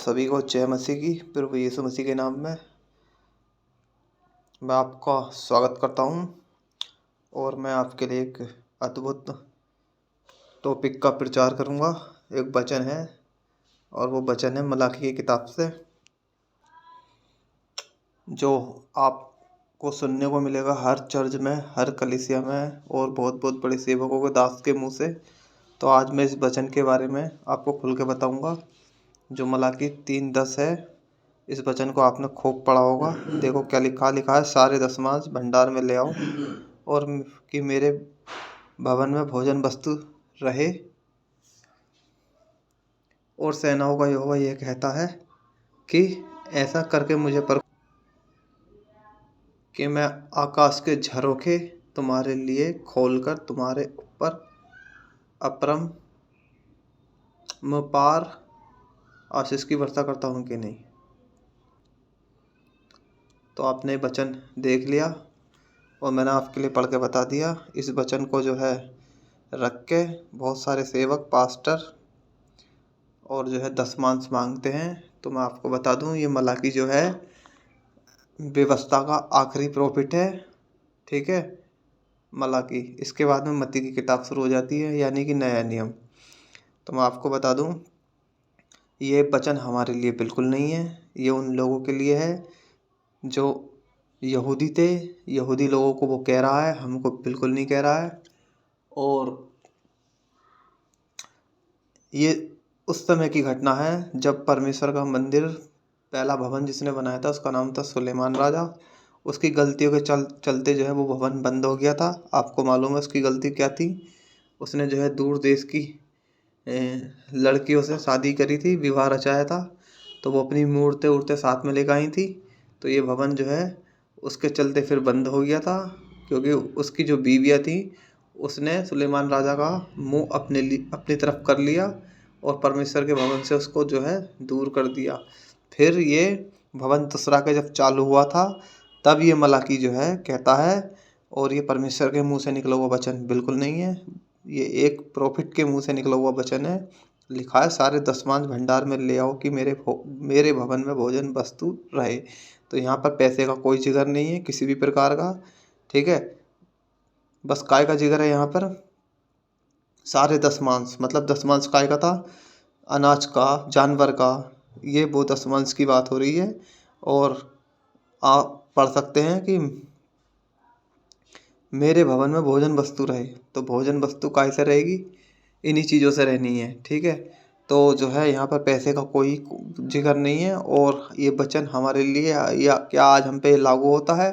सभी को जय मसीह की। प्रभु यीशु मसीह के नाम में मैं आपका स्वागत करता हूं और मैं आपके लिए एक अद्भुत टॉपिक का प्रचार करूंगा। एक वचन है और वो वचन है मलाकी की किताब से, जो आपको सुनने को मिलेगा हर चर्च में, हर कलीसिया में और बहुत बहुत बड़े सेवकों के दास के मुंह से। तो आज मैं इस वचन के बारे में आपको खुल के बताऊंगा, जो मलाकी 3:10 है। इस वचन को आपने खूब पढ़ा होगा। देखो क्या लिखा है, सारे दशमांश भंडार में ले आओ और कि मेरे भवन में भोजन वस्तु रहे। और सेनाओं का यहोवा यह कहता है कि ऐसा करके मुझे पर कि मैं आकाश के झरोखे तुम्हारे लिए खोलकर तुम्हारे ऊपर अपरम पार आशीष की वर्षा करता हूँ कि नहीं। तो आपने वचन देख लिया और मैंने आपके लिए पढ़ के बता दिया। इस वचन को जो है रख के बहुत सारे सेवक, पास्टर और जो है दशमांश मांगते हैं। तो मैं आपको बता दूं, ये मलाकी जो है व्यवस्था का आखिरी प्रॉफिट है, ठीक है। मलाकी, इसके बाद में मत्ती की किताब शुरू हो जाती है, यानी कि नया नियम। तो मैं आपको बता दूं, ये वचन हमारे लिए बिल्कुल नहीं है। ये उन लोगों के लिए है जो यहूदी थे। यहूदी लोगों को वो कह रहा है, हमको बिल्कुल नहीं कह रहा है। और ये उस समय की घटना है जब परमेश्वर का मंदिर, पहला भवन जिसने बनाया था उसका नाम था सुलेमान राजा। उसकी गलतियों के चलते जो है वो भवन बंद हो गया था। आपको मालूम है उसकी गलती क्या थी? उसने जो है दूर देश की लड़कियों से शादी करी थी, विवाह रचाया था। तो वो अपनी मूर्तें उड़ते साथ में लेकर आई थी। तो ये भवन जो है उसके चलते फिर बंद हो गया था, क्योंकि उसकी जो बीवियाँ थी उसने सुलेमान राजा का मुंह अपनी तरफ कर लिया और परमेश्वर के भवन से उसको जो है दूर कर दिया। फिर ये भवन दूसरा के जब चालू हुआ था, तब ये मलाकी जो है कहता है, और ये परमेश्वर के मुंह से निकला हुआ वचन बिल्कुल नहीं है। ये एक प्रॉफिट के मुंह से निकला हुआ वचन है। लिखा है, सारे दशमांश भंडार में ले आओ कि मेरे भवन में भोजन वस्तु रहे। तो यहाँ पर पैसे का कोई जिक्र नहीं है किसी भी प्रकार का, ठीक है। बस काय का जिक्र है यहाँ पर? सारे दशमांश, मतलब दशमांश काय का था? अनाज का, जानवर का। ये वो दशमांश की बात हो रही है। और आप पढ़ सकते हैं कि मेरे भवन में भोजन वस्तु रहे। तो भोजन वस्तु काय से रहेगी? इन्हीं चीज़ों से रहनी है, ठीक है। तो जो है यहाँ पर पैसे का कोई जिक्र नहीं है। और ये वचन हमारे लिए या क्या आज हम पे लागू होता है?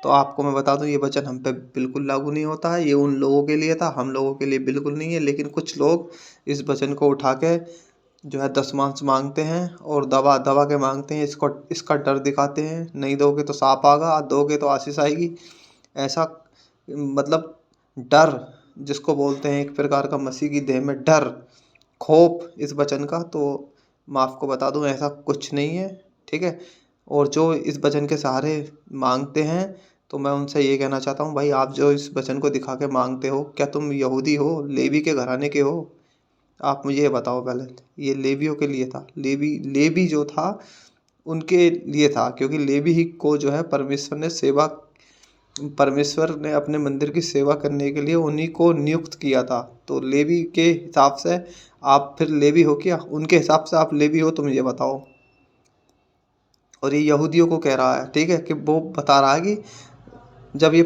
तो आपको मैं बता दूं, ये वचन हम पे बिल्कुल लागू नहीं होता है। ये उन लोगों के लिए था, हम लोगों के लिए बिल्कुल नहीं है। लेकिन कुछ लोग इस वचन को उठा के जो है दशमांश मांगते हैं और दबा दबा के मांगते हैं। इसका डर दिखाते हैं, नहीं दोगे तो सांप आएगा, दोगे तो आशीष आएगी। ऐसा मतलब डर जिसको बोलते हैं, एक प्रकार का मसीह की देह में डर, खौफ इस वचन का। तो मैं आपको बता दूं, ऐसा कुछ नहीं है, ठीक है। और जो इस वचन के सहारे मांगते हैं, तो मैं उनसे ये कहना चाहता हूँ, भाई आप जो इस वचन को दिखा के मांगते हो, क्या तुम यहूदी हो, लेवी के घराने के हो? आप मुझे ये बताओ पहले। ये लेवियों के लिए था। लेवी जो था उनके लिए था, क्योंकि लेवी ही को जो है परमेश्वर ने अपने मंदिर की सेवा करने के लिए उन्हीं को नियुक्त किया था। तो लेवी के हिसाब से आप फिर लेवी हो क्या? उनके हिसाब से आप लेवी हो? तो मुझे बताओ। और ये यहूदियों को कह रहा है, ठीक है, कि वो बता रहा है कि जब ये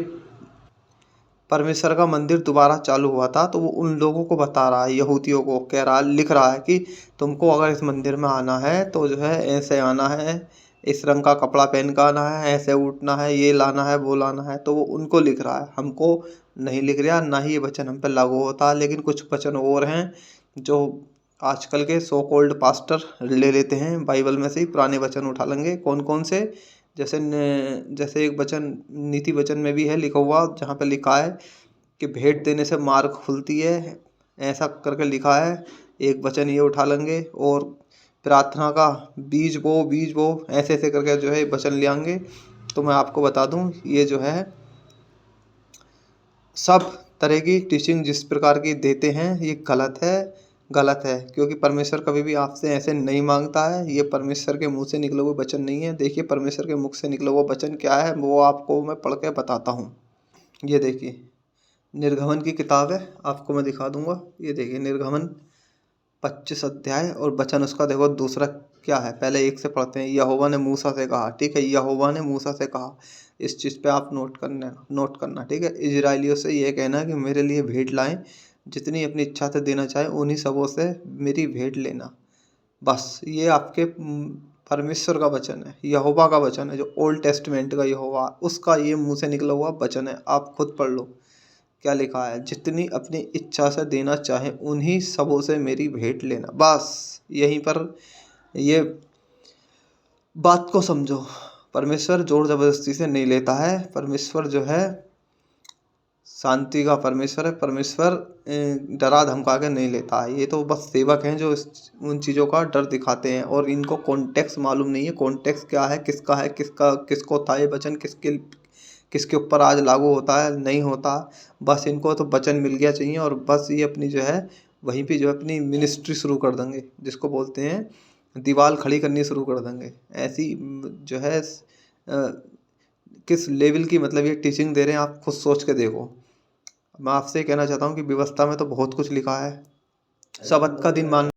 परमेश्वर का मंदिर दोबारा चालू हुआ था, तो वो उन लोगों को बता रहा है, यहूदियों को कह रहा है, लिख रहा है कि तुमको अगर इस मंदिर में आना है तो जो है ऐसे आना है, इस रंग का कपड़ा पहन कर आना है, ऐसे उठना है, ये लाना है, वो लाना है। तो वो उनको लिख रहा है, हमको नहीं लिख रहा, ना ही ये वचन हम पर लागू होता है। लेकिन कुछ वचन और हैं जो आजकल के सो कॉल्ड पास्टर ले लेते हैं, बाइबल में से ही पुराने वचन उठा लेंगे। कौन कौन से? जैसे एक वचन नीति वचन में भी है लिखा हुआ, जहाँ पे लिखा है कि भेंट देने से मार्ग खुलती है, ऐसा करके लिखा है। एक वचन ये उठा लेंगे। और प्रार्थना का बीज बो ऐसे ऐसे करके जो है वचन ले आएंगे। तो मैं आपको बता दूं, ये जो है सब तरह की टीचिंग जिस प्रकार की देते हैं, ये गलत है। गलत है, क्योंकि परमेश्वर कभी भी आपसे ऐसे नहीं मांगता है। ये परमेश्वर के मुंह से निकले हुए वचन नहीं है। देखिए परमेश्वर के मुख से निकला हुआ वचन क्या है, वो आपको मैं पढ़ के बताता हूँ। ये देखिए निर्गमन की किताब है, आपको मैं दिखा दूंगा। ये देखिए निर्गमन 25 अध्याय और वचन उसका देखो दूसरा क्या है। पहले एक से पढ़ते हैं। यहोवा ने मूसा से कहा, ठीक है, यहोवा ने मूसा से कहा, इस चीज़ पे आप नोट करना, ठीक है। इजराइलियों से ये कहना कि मेरे लिए भेंट लाएं, जितनी अपनी इच्छा से देना चाहे उन्हीं सबों से मेरी भेंट लेना। बस ये आपके परमेश्वर का वचन है, यहोवा का वचन है, जो ओल्ड टेस्टमेंट का यहोवा उसका ये मुंह से निकला हुआ वचन है। आप खुद पढ़ लो क्या लिखा है, जितनी अपनी इच्छा से देना चाहे उन्हीं सबों से मेरी भेंट लेना। बस यहीं पर ये बात को समझो। परमेश्वर जोर जबरदस्ती से नहीं लेता है। परमेश्वर जो है शांति का परमेश्वर है। परमेश्वर डरा धमका के नहीं लेता है। ये तो बस सेवक हैं जो उन चीज़ों का डर दिखाते हैं और इनको कॉन्टेक्स्ट मालूम नहीं है। कॉन्टेक्स्ट क्या है, किसका है, किसको था ये वचन, किसके ऊपर आज लागू होता है नहीं होता। बस इनको तो वचन मिल गया चाहिए और बस ये अपनी जो है वहीं पे जो है अपनी मिनिस्ट्री शुरू कर देंगे, जिसको बोलते हैं दीवार खड़ी करनी शुरू कर देंगे। ऐसी जो है किस लेवल की मतलब ये टीचिंग दे रहे हैं, आप खुद सोच के देखो। मैं आपसे कहना चाहता हूँ कि व्यवस्था में तो बहुत कुछ लिखा है। सब्त का दिन मान